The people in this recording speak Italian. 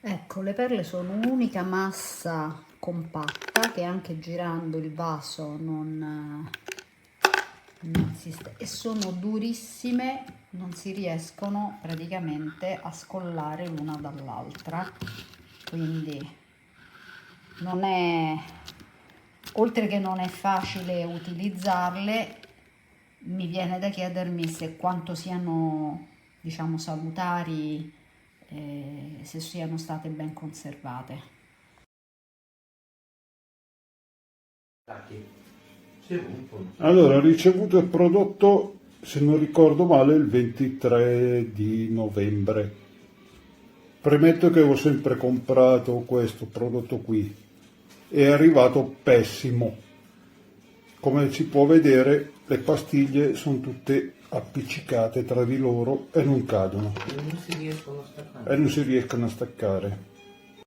Ecco, le perle sono un'unica massa compatta che anche girando il vaso non e sono durissime, non si riescono praticamente a scollare l'una dall'altra, quindi non è, oltre che non è facile utilizzarle, mi viene da chiedermi se quanto siano, diciamo, salutari, se siano state ben conservate. Allora, ho ricevuto il prodotto, se non ricordo male, il 23 di novembre. Premetto che ho sempre comprato questo prodotto qui. È arrivato pessimo. Come si può vedere, le pastiglie sono tutte appiccicate tra di loro e non cadono. Non si riescono a staccare. E non si riescono a staccare.